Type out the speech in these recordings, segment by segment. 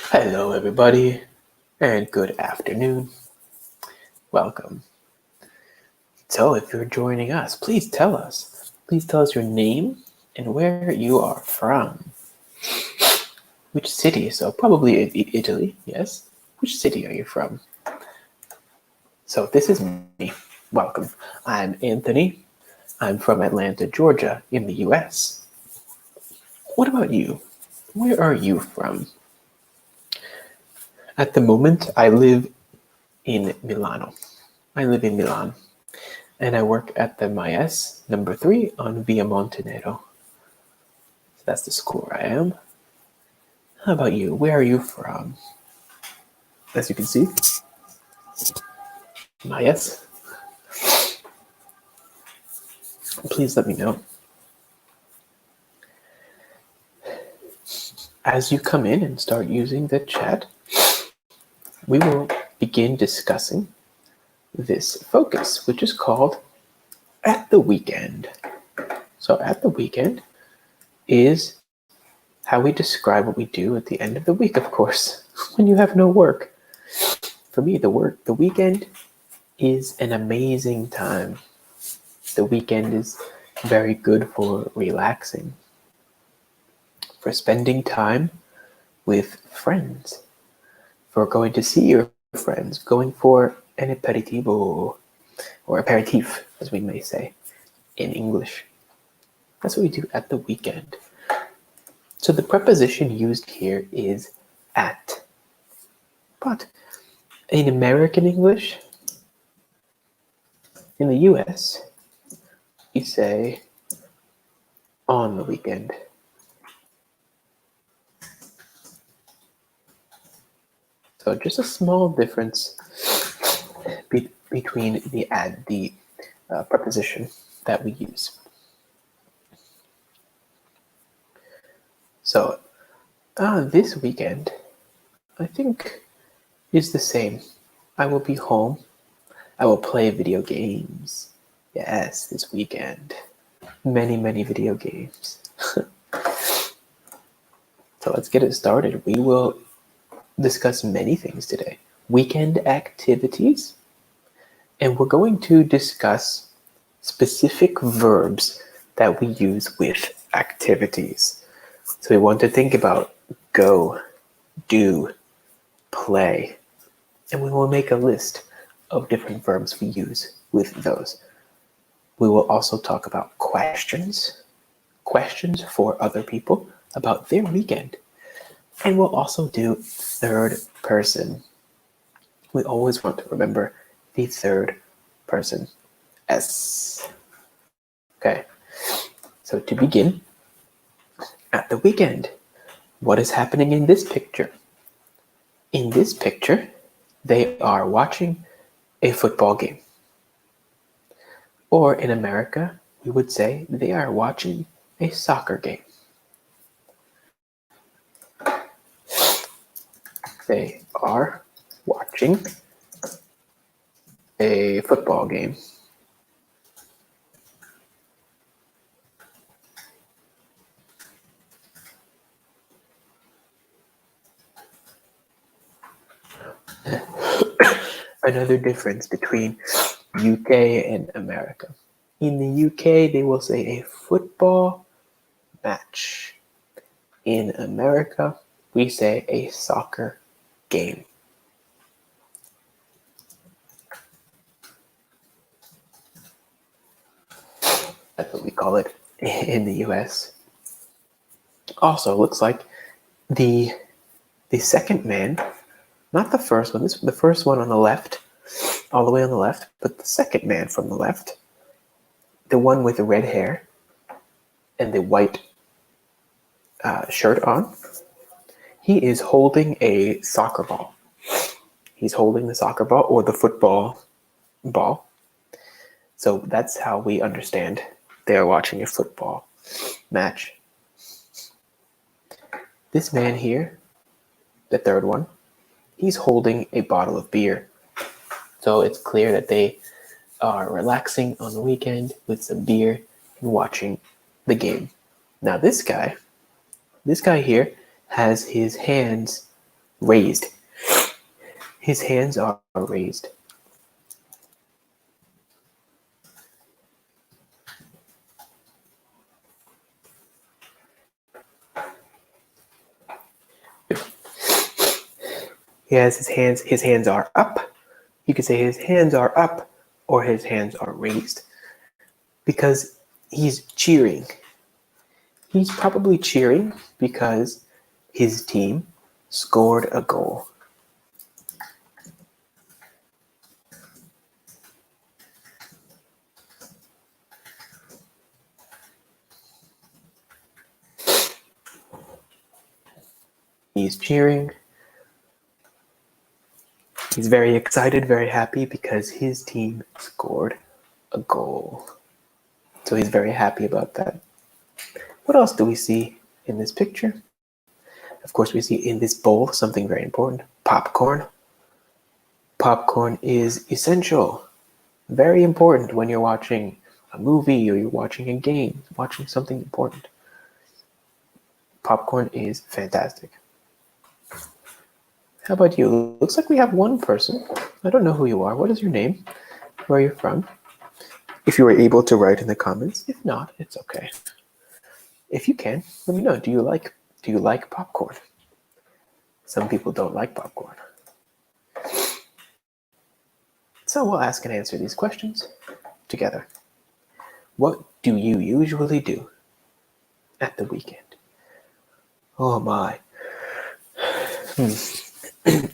Hello, everybody, and good afternoon. Welcome. So, if you're joining us, please tell us. Please tell us your name and where you are from. Which city? So, probably Italy, yes? Which city are you from? So, this is me. Welcome. I'm Anthony. I'm from Atlanta, Georgia, in the US. What about you? Where are you from? At the moment, I live in Milano. I live in Milan. And I work at the MIS number 3 on Via Montenero. So that's the school where I am. How about you? Where are you from? As you can see, MIS. Please let me know. As you come in and start using the chat, we will begin discussing this focus, which is called At the Weekend. So at the weekend is how we describe what we do at the end of the week, of course, when you have no work. For me, the weekend is an amazing time. The weekend is very good for relaxing, for spending time with friends, for going to see your friends, going for an aperitivo, or aperitif, as we may say in English. That's what we do at the weekend. So the preposition used here is at. But in American English, in the US, you say on the weekend. So just a small difference between the preposition that we use. So this weekend, I think, is the same. I will be home. I will play video games. Yes, this weekend. Many video games. So let's get it started. We will discuss many things today. Weekend activities. And we're going to discuss specific verbs that we use with activities. So we want to think about go, do, play, and we will make a list of different verbs we use with those. We will also talk about questions for other people about their weekend. And we'll also do third person. We always want to remember the third person, S. Okay, so to begin, at the weekend, what is happening in this picture? In this picture, they are watching a football game. Or in America, we would say they are watching a soccer game. They are watching a football game. Another difference between UK and America. In the UK, they will say a football match. In America, we say a soccer game. That's what we call it in the US. Also, looks like the second man, not the first one, the first one on the left, all the way on the left, but the second man from the left, the one with the red hair and the white shirt on, he is holding a soccer ball. He's holding the soccer ball or the football ball. So that's how we understand they are watching a football match. This man here, the third one, he's holding a bottle of beer. So it's clear that they are relaxing on the weekend with some beer and watching the game. Now this guy here has his hands Raised. His hands are raised. He has his hands are up. You could say his hands are up or his hands are raised because he's cheering. He's probably cheering because his team scored a goal. He's cheering. He's very excited, very happy because his team scored a goal. So he's very happy about that. What else do we see in this picture? Of course, we see in this bowl something very important. Popcorn. Popcorn is essential. Very important when you're watching a movie or you're watching a game, watching something important. Popcorn is fantastic. How about you? Looks like we have one person. I don't know who you are. What is your name? Where are you from? If you were able to write in the comments. If not, it's okay. If you can, let me know. Do you like popcorn? Some people don't like popcorn. So we'll ask and answer these questions together. What do you usually do at the weekend? Oh my.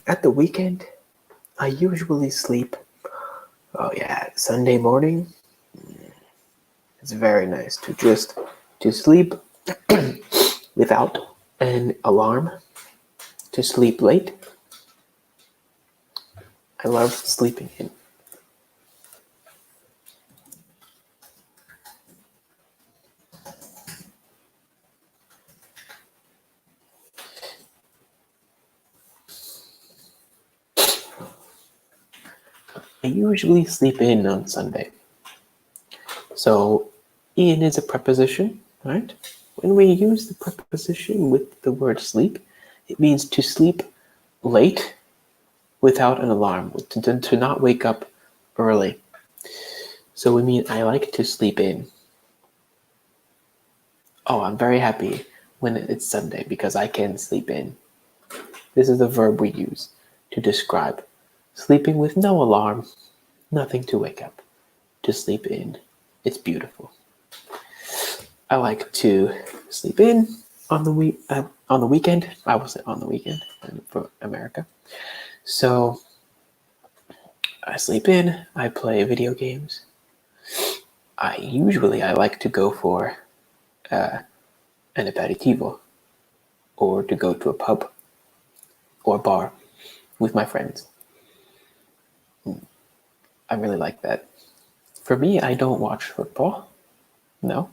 At the weekend, I usually sleep. Oh yeah, Sunday morning. It's very nice to sleep without an alarm, to sleep late. I love sleeping in. I usually sleep in on Sunday. So in is a preposition, right? When we use the preposition with the word sleep, it means to sleep late without an alarm, to not wake up early. So we mean I like to sleep in. Oh, I'm very happy when it's Sunday because I can sleep in. This is the verb we use to describe sleeping with no alarm, nothing to wake up, to sleep in. It's beautiful. I like to sleep in on the weekend. I will say on the weekend for America. So I sleep in. I play video games. I like to go for an aperitivo, or to go to a pub or bar with my friends. I really like that. For me, I don't watch football. No.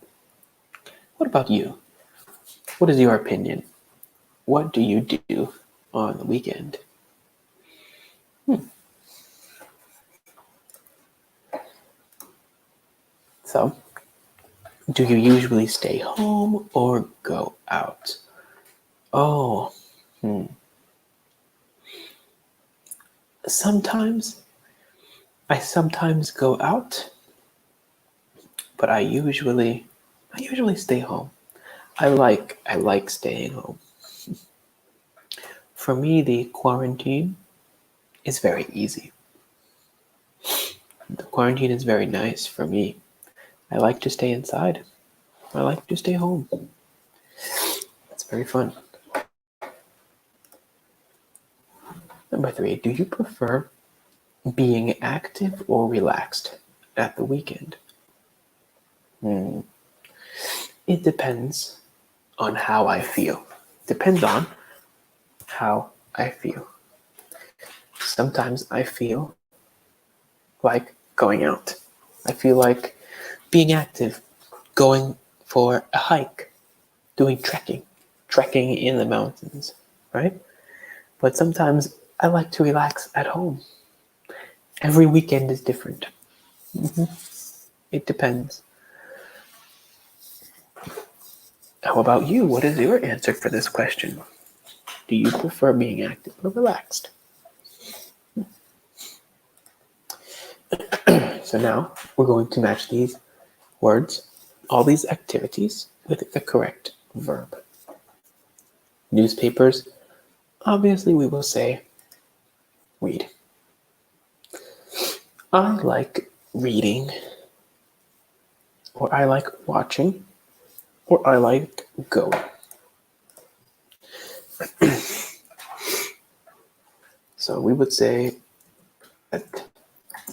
What about you? What is your opinion? What do you do on the weekend? So, do you usually stay home or go out? Oh, sometimes go out, but I usually stay home. I like staying home. For me, the quarantine is very easy. The quarantine is very nice for me. I like to stay inside. I like to stay home. It's very fun. Number 3, do you prefer being active or relaxed at the weekend? It depends on how I feel. Depends on how I feel. Sometimes I feel like going out. I feel like being active, going for a hike, doing trekking in the mountains, right? But sometimes I like to relax at home. Every weekend is different. It depends. How about you? What is your answer for this question? Do you prefer being active or relaxed? So now we're going to match these words, all these activities, with the correct verb. Newspapers, obviously we will say read. I like reading, or I like watching, or I like going. So we would say at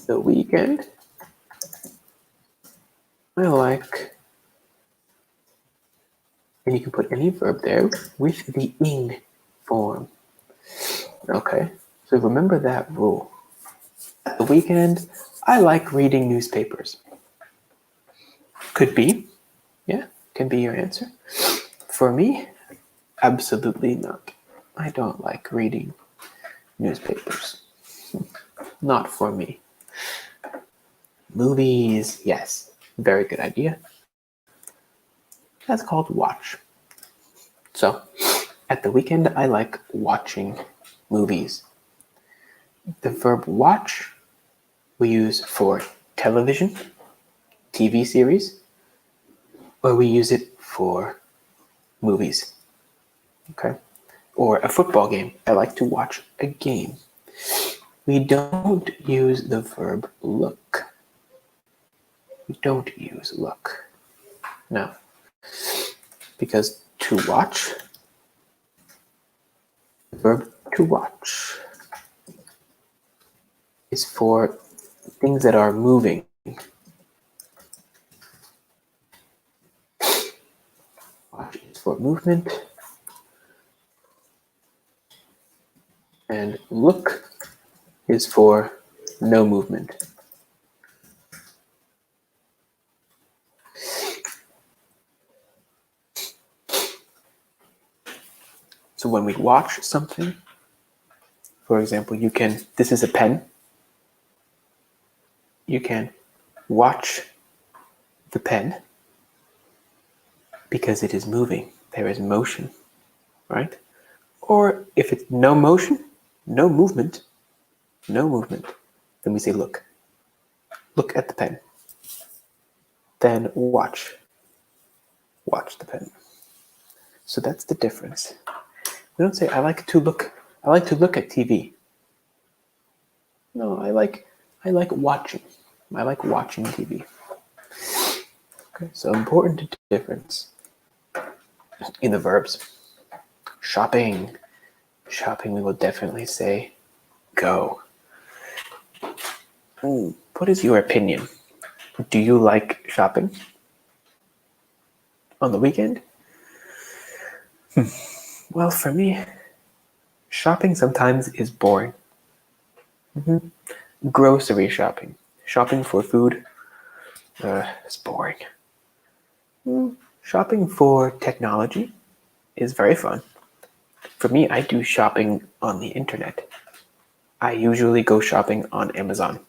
the weekend, I like, and you can put any verb there with the ing form. Okay, so remember that rule. At the weekend, I like reading newspapers. Could be, yeah, can be your answer. For me, absolutely not. I don't like reading newspapers. Not for me. Movies, yes, very good idea. That's called watch. So, at the weekend, I like watching movies. The verb watch we use for television, TV series, or we use it for movies. Okay? Or a football game. I like to watch a game. We don't use the verb look. We don't use look. No. Because to watch, the verb to watch is for things that are moving. Watch is for movement. And look is for no movement. So when we watch something, for example, this is a pen. You can watch the pen because it is moving. There is motion, right? Or if it's no motion, no movement, then we say look. Look at the pen. Then watch. Watch the pen. So that's the difference. We don't say I like to look at TV. No, I like watching. I like watching TV. Okay, so important difference in the verbs. Shopping. Shopping, we will definitely say go. What is your opinion? Do you like shopping on the weekend? Well, for me, shopping sometimes is boring. Grocery shopping. Shopping for food is boring. Shopping for technology is very fun. For me, I do shopping on the internet. I usually go shopping on Amazon.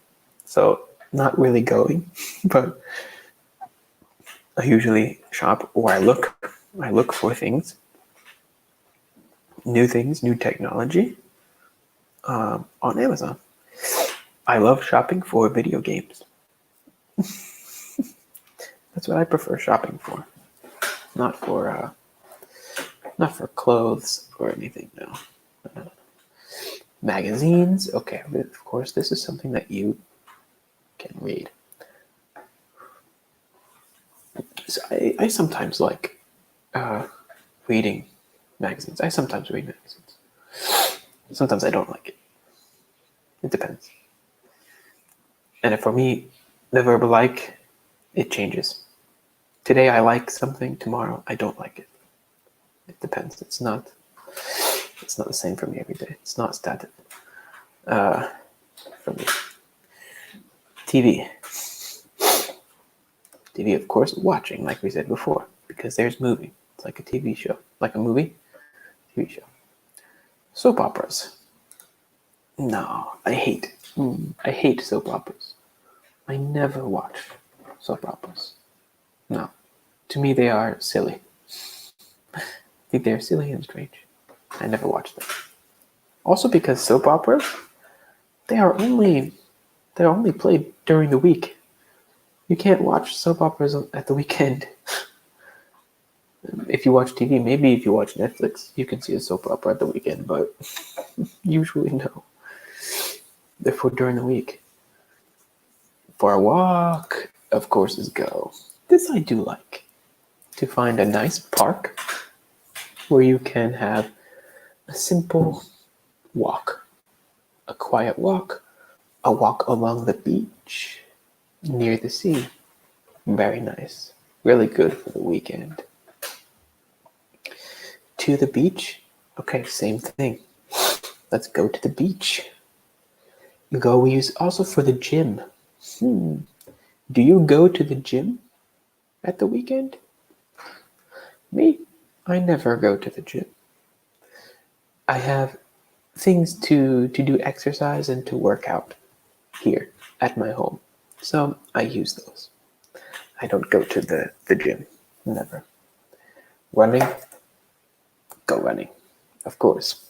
So, not really going, but I usually shop or I look for things, new technology on Amazon. I love shopping for video games. That's what I prefer shopping for. Not for clothes or anything, no. Magazines, okay, of course, this is something that you can read. So I sometimes like reading magazines. I sometimes read magazines. Sometimes I don't like it. It depends. And for me, the verb like, it changes. Today I like something, tomorrow I don't like it. It depends. It's not the same for me every day. It's not static. For me. TV. TV, of course, watching, like we said before, because there's moving. It's like a TV show. Like a movie, TV show. Soap operas. No, I hate soap operas. I never watch soap operas. No. To me, they are silly. I think they're silly and strange. I never watched them. Also because soap operas, they're only played during the week. You can't watch soap operas at the weekend. If you watch TV, maybe if you watch Netflix, you can see a soap opera at the weekend, but usually no. Therefore, during the week. For a walk, of course, is go. This I do like. To find a nice park where you can have a simple walk, a quiet walk, a walk along the beach, near the sea. Very nice. Really good for the weekend. To the beach? Okay, same thing. Let's go to the beach. Go we use also for the gym. Do you go to the gym at the weekend? Me? I never go to the gym. I have things to do exercise and to work out here at my home. So I use those. I don't go to the gym. Never. Running? Go running. Of course.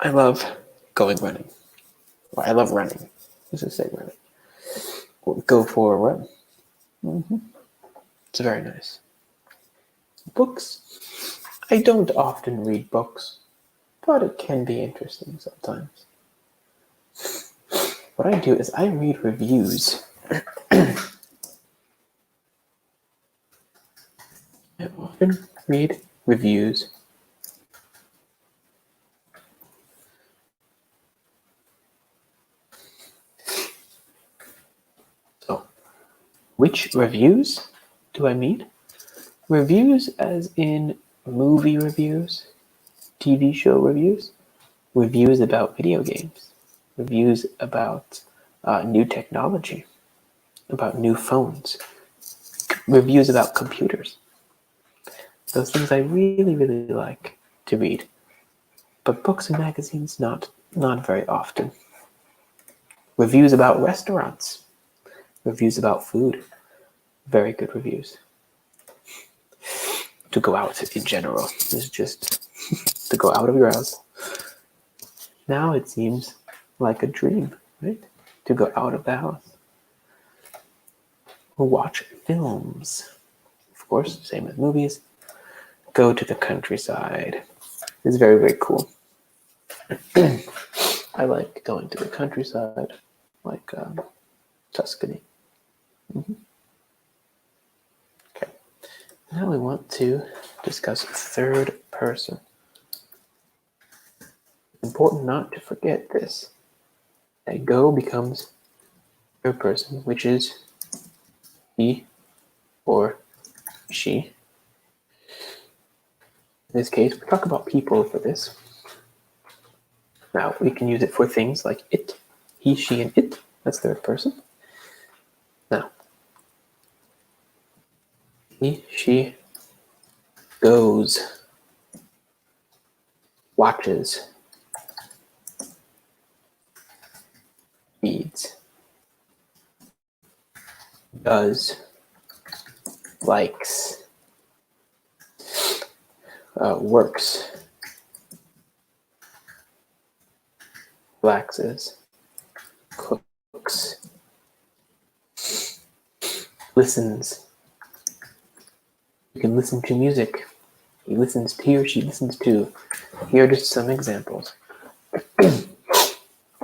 I love going running. Well, I love running. Let's just say running. We'll go for a run. It's very nice. Books? I don't often read books, but it can be interesting sometimes. What I do is I read reviews. I often read reviews. So, which reviews do I mean? Reviews as in movie reviews, TV show reviews, reviews about video games, reviews about new technology, about new phones, reviews about computers. Those things I really, really like to read. But books and magazines, not very often. Reviews about restaurants, reviews about food, very good reviews. To go out in general is just to go out of your house. Now it seems like a dream, right? To go out of the house. Watch films. Of course, same as movies. Go to the countryside. It's very, very cool. I like going to the countryside, like Tuscany. Okay. Now we want to discuss third person. Important not to forget this. That go becomes third person, which is he or she. In this case, we talk about people for this. Now, we can use it for things like it, he, she, and it. That's third person. Now, he, she goes, watches, reads, does, likes, works, relaxes, cooks, listens. You can listen to music. He or she listens to. Here are just some examples.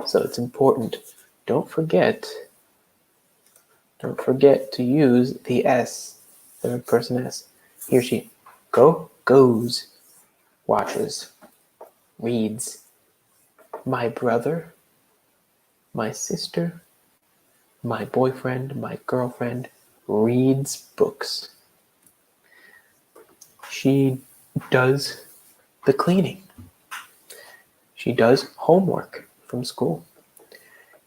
So it's important. Don't forget to use the S, third person S. He or she goes, watches, reads. My brother, my sister, my boyfriend, my girlfriend reads books. She does the cleaning. She does homework from school.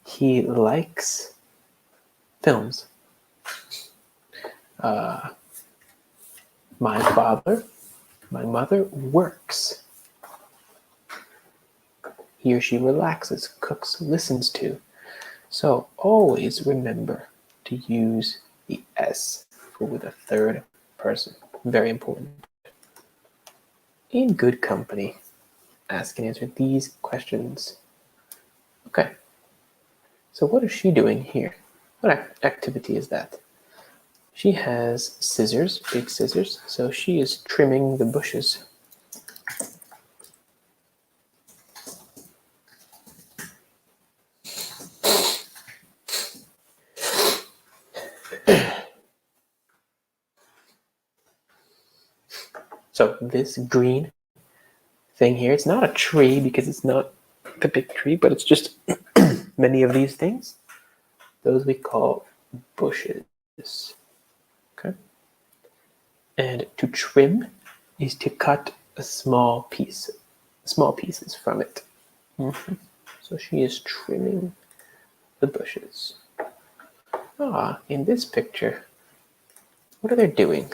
He likes films. My father, my mother works. He or she relaxes, cooks, listens to. So always remember to use the S for with a third person. Very important. in good company. Ask and answer these questions. Okay. So what is she doing here? What activity is that? She has scissors, big scissors, so she is trimming the bushes. So this green thing here, it's not a tree because it's not the big tree, but it's just many of these things. Those we call bushes. Okay. And to trim is to cut a small pieces from it. So she is trimming the bushes. In this picture, what are they doing?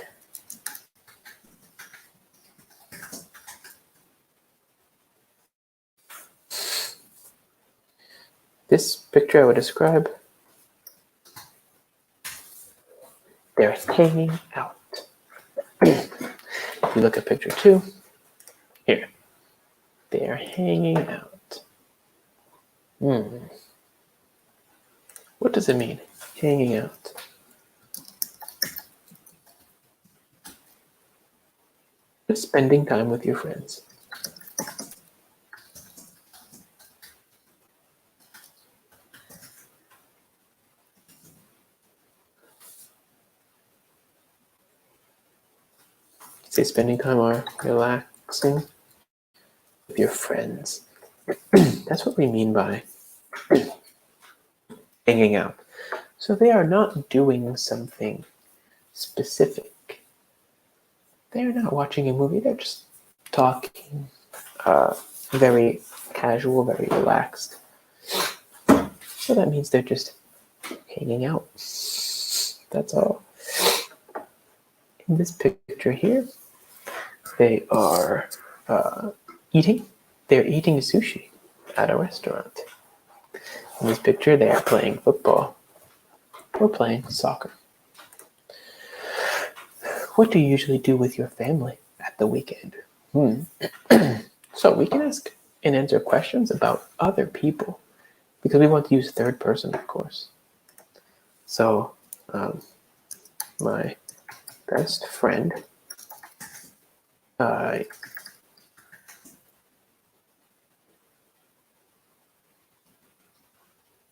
This picture I would describe, they're hanging out. If you look at picture 2, here, they are hanging out. What does it mean, hanging out? Just spending time with your friends. Say spending time or relaxing with your friends. That's what we mean by hanging out. So they are not doing something specific. They're not watching a movie, they're just talking, very casual, very relaxed. So that means they're just hanging out. That's all. In this picture here, they are eating. They're eating sushi at a restaurant. In this picture, they are playing football or playing soccer. What do you usually do with your family at the weekend? So we can ask and answer questions about other people because we want to use third person, of course. So my best friend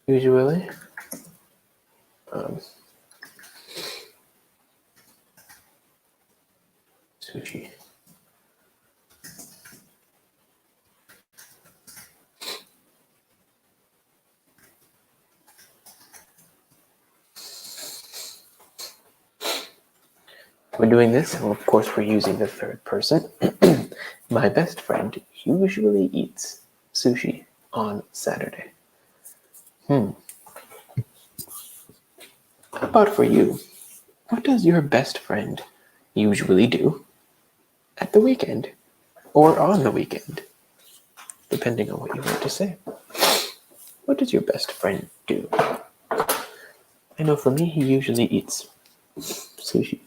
usually sushi. We're doing this, well, of course, we're using the third person. My best friend usually eats sushi on Saturday. How about for you? What does your best friend usually do at the weekend or on the weekend? Depending on what you want to say. What does your best friend do? I know for me, he usually eats sushi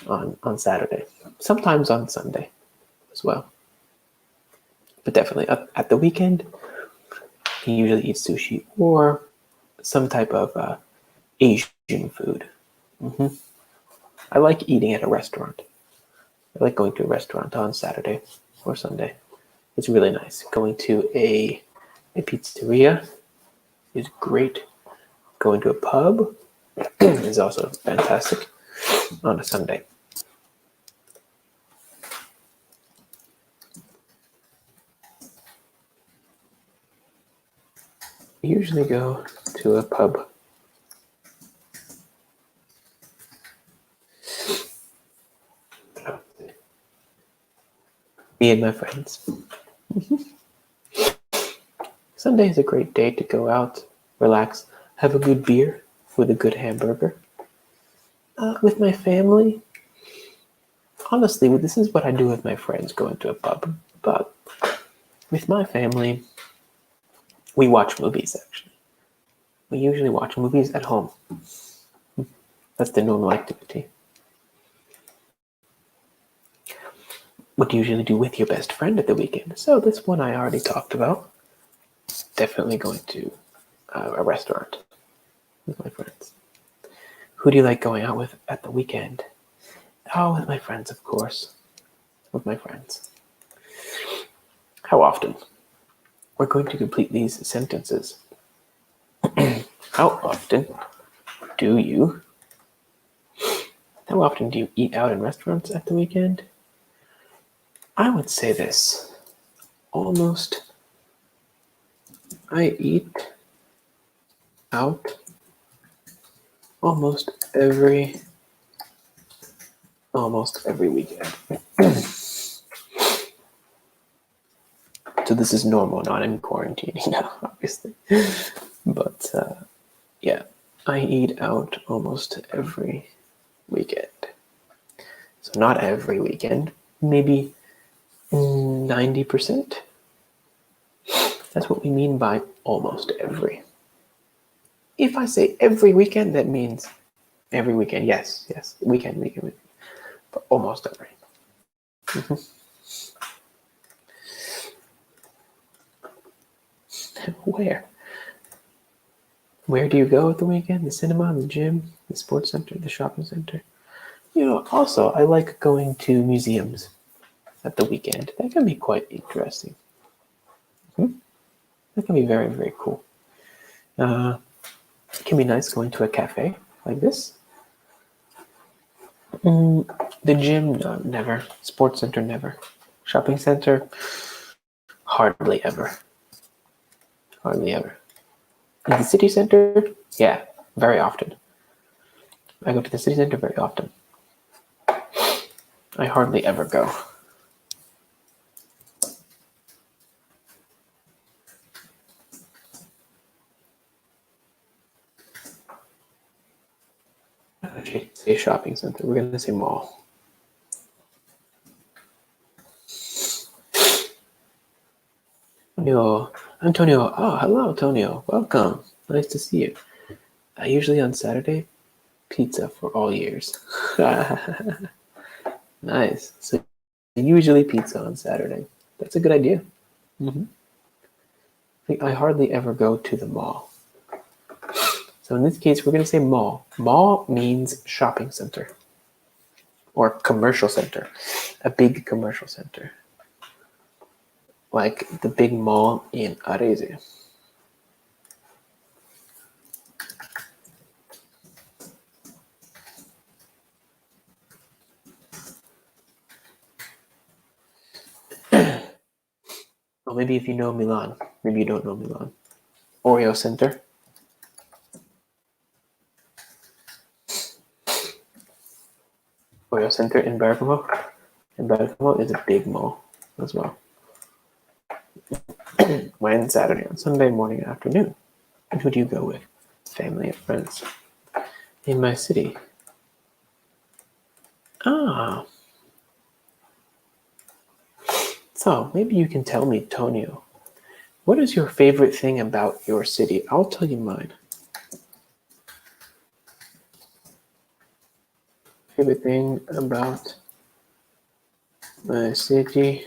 on Saturday, sometimes on Sunday as well. But definitely at the weekend, he usually eats sushi or some type of Asian food. I like eating at a restaurant. I like going to a restaurant on Saturday or Sunday. It's really nice. Going to a pizzeria is great. Going to a pub is also fantastic on a Sunday. I usually go to a pub. Me and my friends. Sunday is a great day to go out, relax, have a good beer with a good hamburger. With my family, honestly, this is what I do with my friends going to a pub. But with my family, we watch movies, actually. We usually watch movies at home. That's the normal activity. what do you usually do with your best friend at the weekend? So this one I already talked about. Definitely going to a restaurant with my friends. Who do you like going out with at the weekend? Oh, with my friends, of course. With my friends. How often? We're going to complete these sentences. How often do you eat out in restaurants at the weekend? I would say this. I eat out almost every weekend. So this is normal, not in quarantine, obviously. But yeah, I eat out almost every weekend. So not every weekend, maybe 90%. That's what we mean by almost every. If I say every weekend, that means every weekend. Yes, weekend. But almost every. Where do you go at the weekend? The cinema, the gym, the sports center, the shopping center. Also, I like going to museums at the weekend. That can be quite interesting. That can be very, very cool. It can be nice going to a cafe like this. The gym, no, never. Sports center, never. Shopping center, hardly ever. Hardly ever. In the city center, yeah, very often. I go to the city center very often. I hardly ever go. Actually, say shopping center. We're going to say mall. Antonio. Oh, hello, Antonio. Welcome. Nice to see you. Usually on Saturday, pizza for all years. Nice. So usually pizza on Saturday. That's a good idea. I hardly ever go to the mall. So in this case, we're going to say mall. Mall means shopping center or commercial center, a big commercial center, like the big mall in Arese. Well, maybe if you know Milan, maybe you don't know Milan. Oreo Center. Oreo Center in Bergamo. And Bergamo is a big mall as well. When Saturday and Sunday morning and afternoon. And who do you go with? Family and friends. In my city. Ah. So maybe you can tell me, Tonio, what is your favorite thing about your city? I'll tell you mine. Favorite thing about my city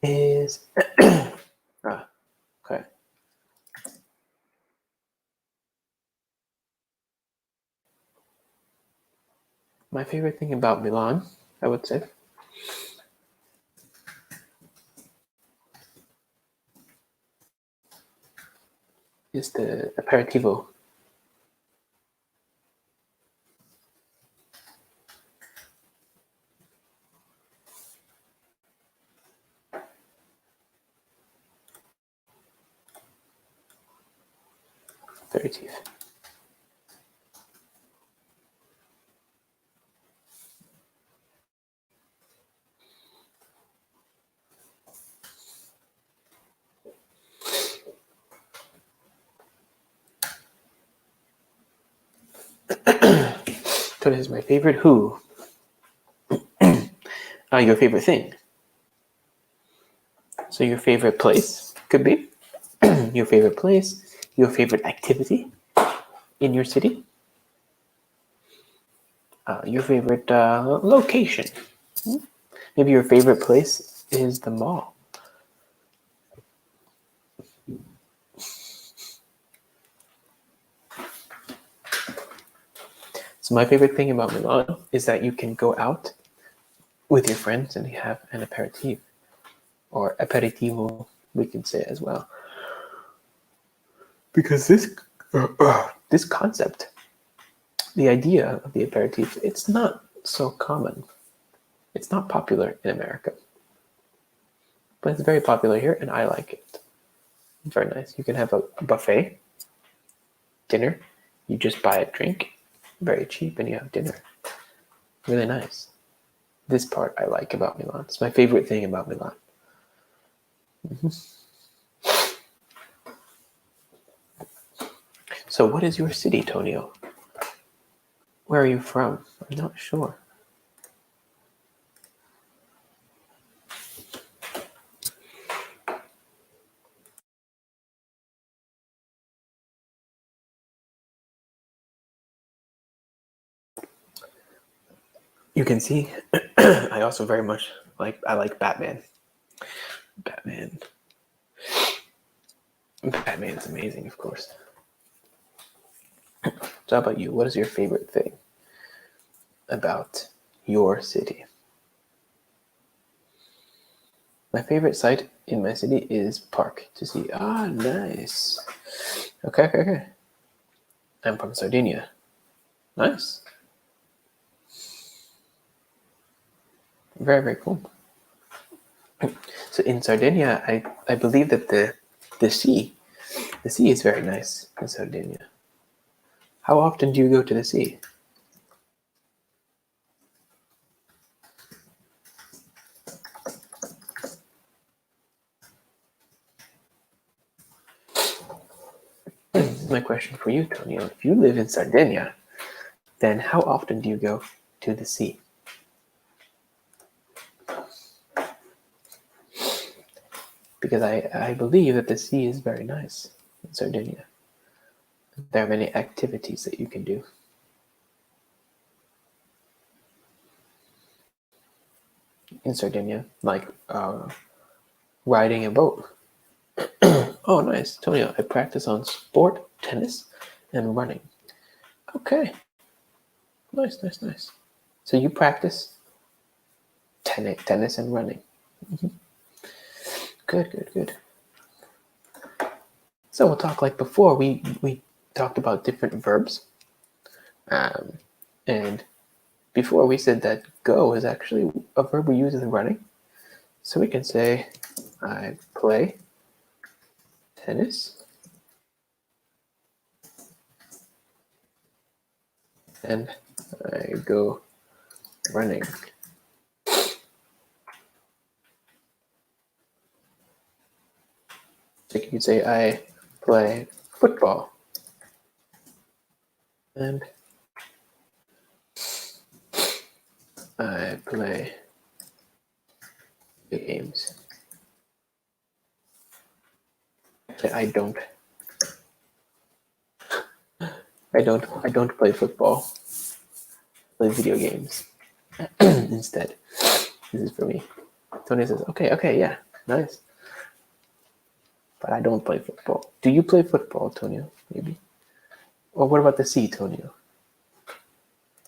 is okay. My favorite thing about Milan, I would say, is the aperitivo. Aperitif. So this is my favorite who. Your favorite thing. So your favorite place could be your favorite place, your favorite activity in your city, your favorite location. Maybe your favorite place is the mall. So my favorite thing about Milan is that you can go out with your friends and have an aperitif, or aperitivo, we can say as well. Because this concept, the idea of the aperitif, it's not so common. It's not popular in America, but it's very popular here, and I like it. It's very nice. You can have a buffet dinner. You just buy a drink, very cheap, and you have dinner. Really nice. This part I like about Milan. It's my favorite thing about Milan. So what is your city, Tonio? Where are you from? I'm not sure. You can see I also very much I like Batman. Batman is amazing, of course. So how about you? What is your favorite thing about your city? My favorite site in my city is park to see. Ah, nice. Okay. I'm from Sardinia. Nice. Very, very cool. So in Sardinia, I believe that the sea is very nice in Sardinia. How often do you go to the sea? My question for you, Tonio, if you live in Sardinia, then how often do you go to the sea? Because I believe that the sea is very nice in Sardinia. There are many activities that you can do. In Sardinia, like riding a boat. Oh, nice. Tonio, I practice on sport, tennis, and running. Okay. Nice. So you practice tennis and running. Mm-hmm. Good. So we'll talk like before. We talked about different verbs. And before we said that go is actually a verb we use in running. So we can say, I play tennis and I go running. So you can say, I play football and I play video games. Actually, I don't play football. I play video games instead. This is for me. Tony says, okay, yeah, nice. But I don't play football. Do you play football, Tonio? Maybe. Or what about the sea, Tonio?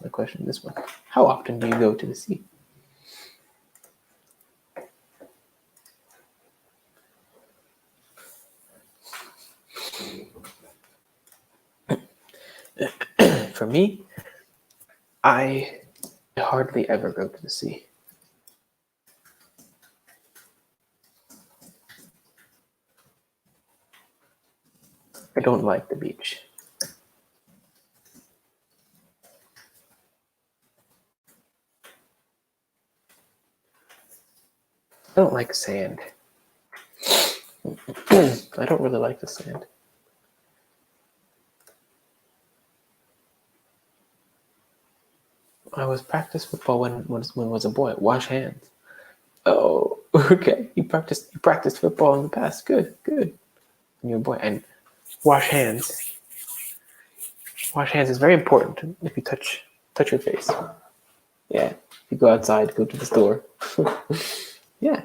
My question, this one. How often do you go to the sea? For me, I hardly ever go to the sea. I don't like the beach. I don't like sand. I don't really like the sand. I was practice football when was a boy. Wash hands. Oh, okay. You practiced football in the past. Good. And you're a boy. And wash hands. Wash hands is very important if you touch your face. Yeah. You go outside, go to the store. Yeah.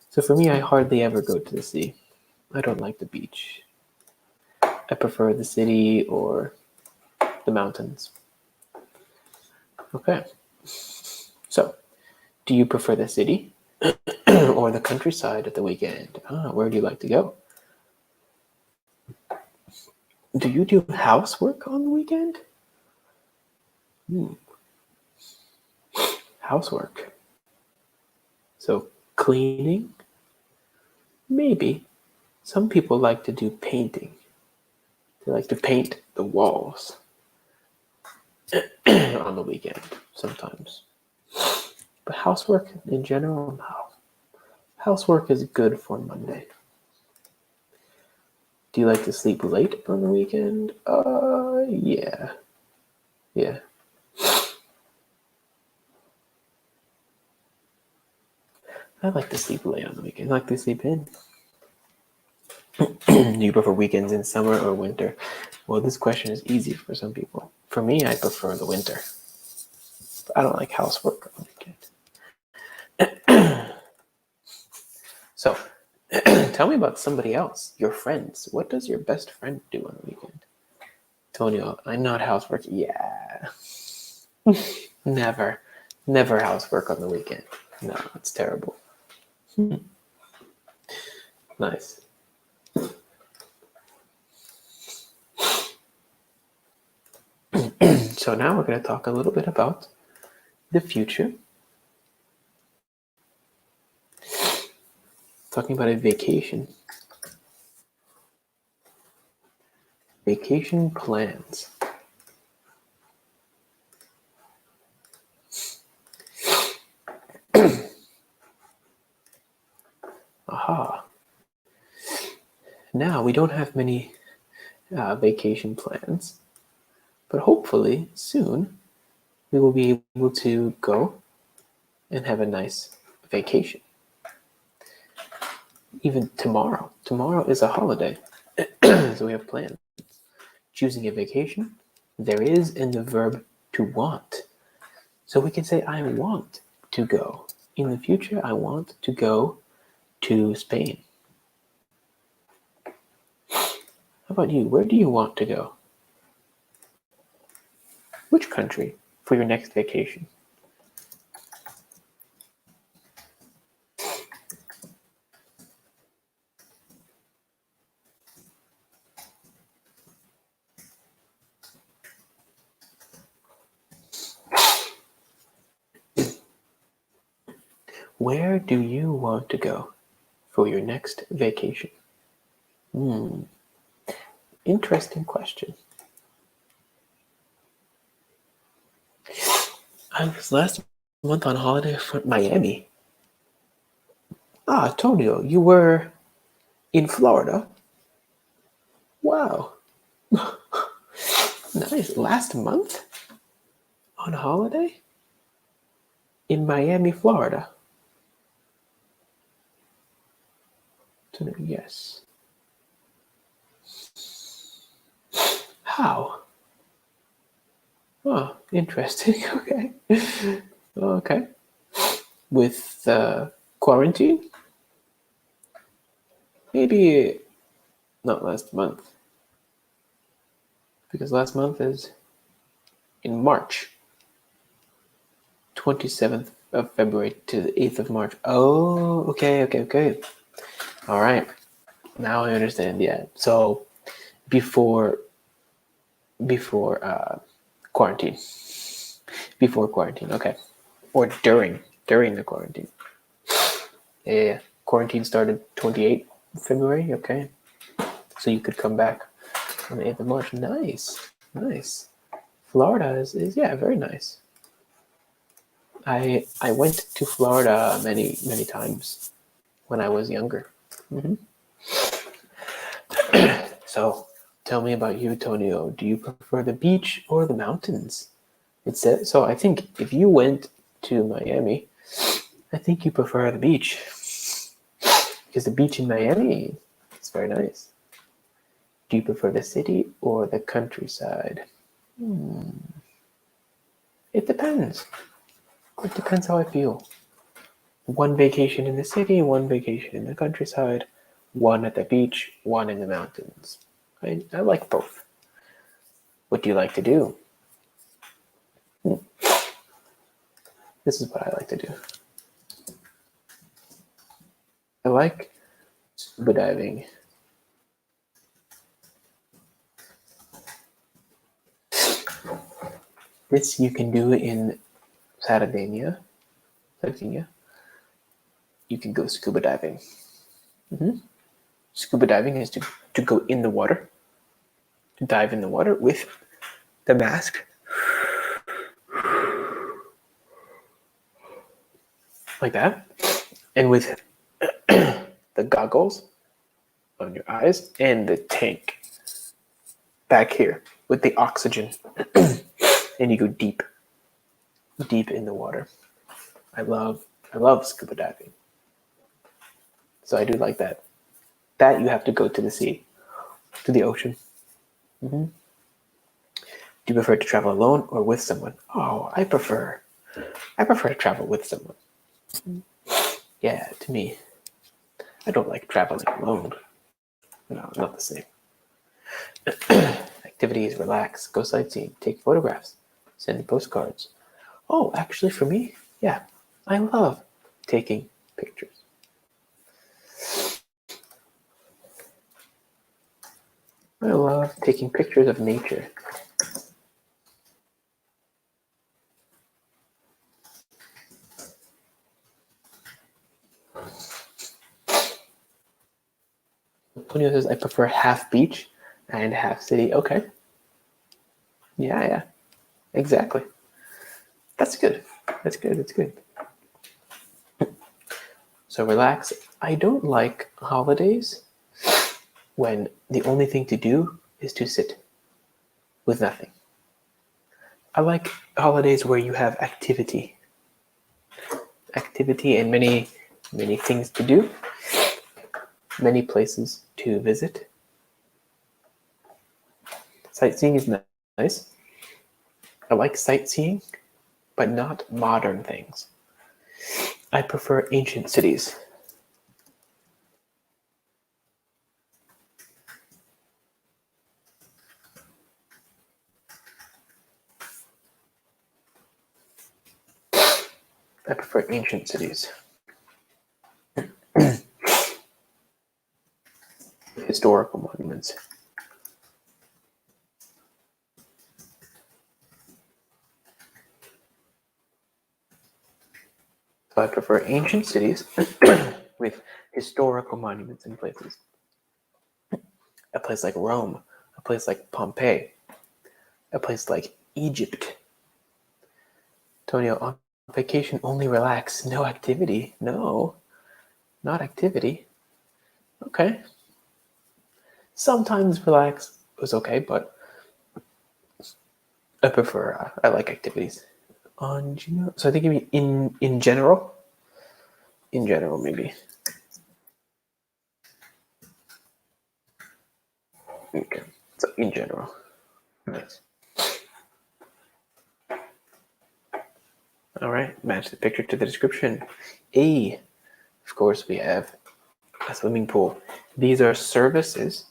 So for me, I hardly ever go to the sea. I don't like the beach. I prefer the city or the mountains. Okay. So, do you prefer the city or the countryside at the weekend? Where do you like to go? Do you do housework on the weekend? Housework. So, cleaning? Maybe. Some people like to do painting. They like to paint the walls on the weekend sometimes. But housework in general, no. Housework is good for Monday. Do you like to sleep late on the weekend? Yeah. Yeah. I like to sleep late on the weekend. I like to sleep in. Do you prefer weekends in summer or winter? Well, this question is easy for some people. For me, I prefer the winter. But I don't like housework on the weekend. So, tell me about somebody else, your friends. What does your best friend do on the weekend? Tonio, I'm not housework. Yeah. Never housework on the weekend. No, it's terrible. Nice. So now we're going to talk a little bit about the future. Talking about a vacation. Vacation plans. Aha. Now we don't have many vacation plans, but hopefully soon we will be able to go and have a nice vacation. Even tomorrow. Tomorrow is a holiday, so we have plans. Choosing a vacation, there is in the verb to want. So we can say, I want to go. In the future, I want to go to Spain. How about you? Where do you want to go? Which country for your next vacation? Where do you want to go for your next vacation? Interesting question. I was last month on holiday for Miami. Tonio, you were in Florida? Wow. Nice. Last month? On holiday? In Miami, Florida? Tonio, yes. How? Oh, interesting. Okay. Okay. With quarantine? Maybe not last month. Because last month is in March. 27th of February to the 8th of March. Oh, okay. All right. Now I understand. Yeah. So before quarantine. Before quarantine. Okay. Or during the quarantine. Yeah. Quarantine started 28th February. Okay. So you could come back on the 8th of March. Nice. Florida is yeah, very nice. I went to Florida many times when I was younger. So tell me about you, Tonio. Do you prefer the beach or the mountains? It says so. I think if you went to Miami, I think you prefer the beach because the beach in Miami is very nice. Do you prefer the city or the countryside? It depends. It depends how I feel. One vacation in the city, one vacation in the countryside, one at the beach, one in the mountains. I like both. What do you like to do? This is what I like to do. I like scuba diving. This you can do in Sardinia. You can go scuba diving. Scuba diving is to go in the water, to dive in the water with the mask. Like that. And with the goggles on your eyes and the tank back here with the oxygen. And you go deep in the water. I love scuba diving. So I do like that. That you have to go to the sea, to the ocean. Do you prefer to travel alone or with someone? Oh, I prefer to travel with someone. Yeah, to me. I don't like traveling alone. No, not the same. Activities, relax, go sightseeing, take photographs, send postcards. Oh, actually for me, yeah, I love taking pictures. I love taking pictures of nature. Antonio says, I prefer half beach and half city. Okay. Yeah, exactly. That's good. That's good. So relax. I don't like holidays when the only thing to do is to sit with nothing. I like holidays where you have activity and many things to do, many places to visit. Sightseeing is nice. I like sightseeing, but not modern things. I prefer ancient cities. I prefer ancient cities. Historical monuments. So I prefer ancient cities with historical monuments and places. A place like Rome, a place like Pompeii, a place like Egypt. Tonio, on vacation only relax, no activity. No, not activity. Okay. Sometimes relax was okay, but I prefer, I like activities. So I think you mean in general? In general, maybe. Okay, so in general. Nice. All right, match the picture to the description. A, of course, we have a swimming pool. These are services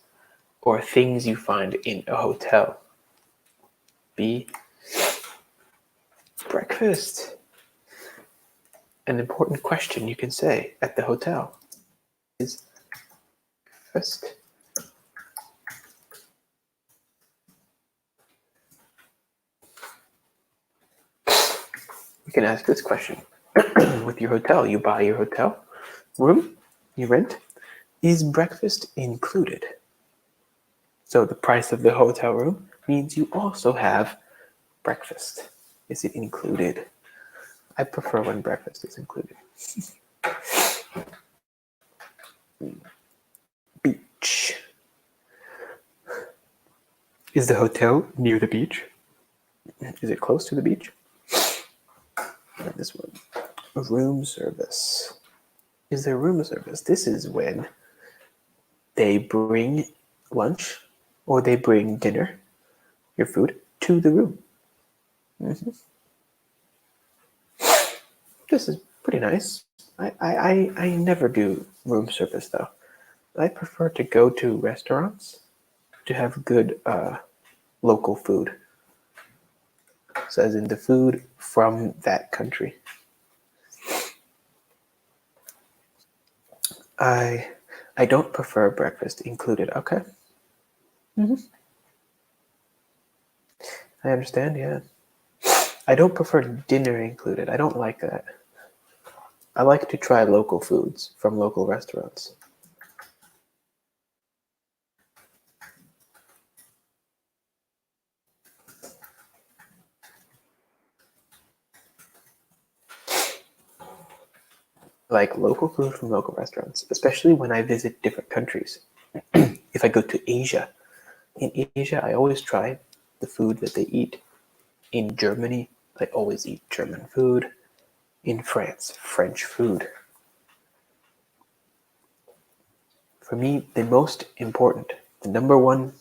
or things you find in a hotel. B, breakfast. An important question you can say at the hotel is breakfast. You can ask this question with your hotel. You buy your hotel room, you rent. Is breakfast included? So the price of the hotel room means you also have breakfast. Is it included? I prefer when breakfast is included. Beach. Is the hotel near the beach? Is it close to the beach? This one. Room service. Is there room service? This is when they bring lunch or they bring dinner, your food, to the room. This is pretty nice. I never do room service though. I prefer to go to restaurants to have good local food. So as in the food from that country. I don't prefer breakfast included. Okay. I understand, yeah. I don't prefer dinner included. I don't like that. I like to try local foods from local restaurants. Like local food from local restaurants, especially when I visit different countries. If I go to Asia, in Asia, I always try the food that they eat. In Germany, I always eat German food. In France, French food. For me, the most important, the number one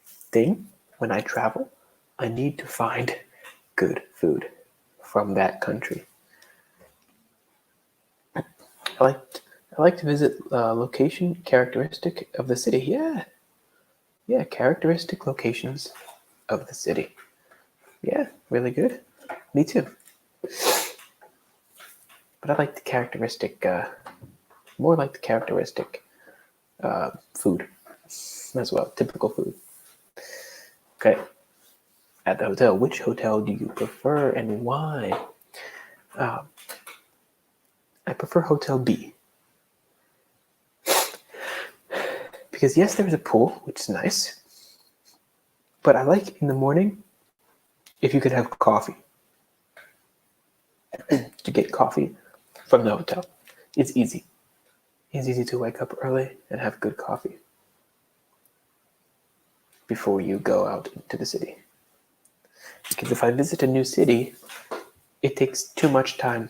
thing when I travel, I need to find good food from that country. I like to visit location characteristic of the city. Yeah, characteristic locations of the city. Yeah, really good. Me too. But I like the characteristic, more like the characteristic food as well, typical food. Okay. At the hotel, which hotel do you prefer and why? I prefer Hotel B. Because yes, there's a pool, which is nice. But I like in the morning if you could have coffee. To get coffee from the hotel. It's easy. It's easy to wake up early and have good coffee before you go out into the city. Because if I visit a new city, it takes too much time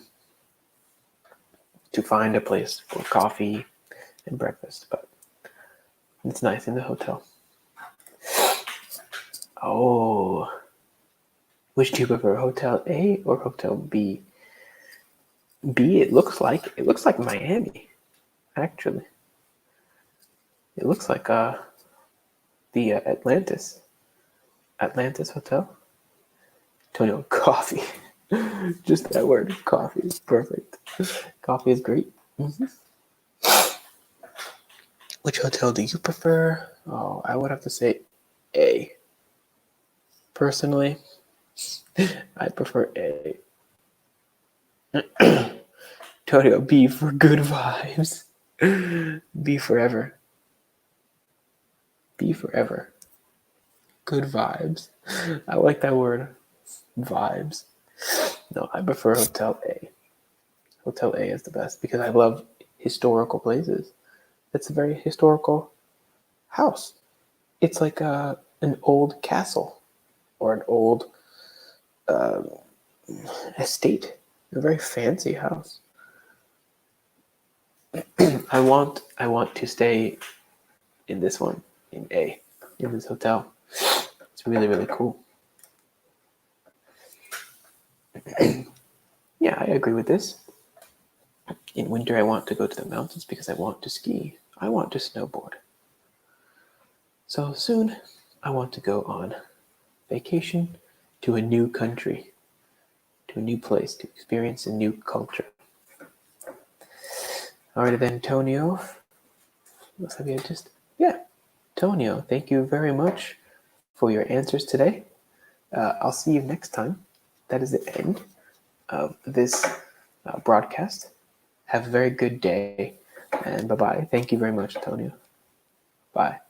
to find a place for coffee and breakfast, but it's nice in the hotel. Oh, which do you prefer, Hotel A or Hotel B? B, it looks like Miami, actually. It looks like the Atlantis Hotel. Antonio, coffee. Just that word, coffee is perfect. Coffee is great. Mm-hmm. Which hotel do you prefer? Oh, I would have to say A. Personally, I prefer A. Antonio, B for good vibes. B forever. B forever. Good vibes. I like that word. Vibes. No, I prefer Hotel A. Hotel A is the best because I love historical places. It's a very historical house. It's like an old castle or an old estate. A very fancy house. I want to stay in this one, in A, in this hotel. It's really, really cool. Yeah, I agree with this. In winter, I want to go to the mountains because I want to ski. I want to snowboard. So soon, I want to go on vacation to a new country, to a new place, to experience a new culture. All right, then, Tonio. Looks like Tonio, thank you very much for your answers today. I'll see you next time. That is the end of this broadcast. Have a very good day, and bye-bye. Thank you very much, Antonio. Bye.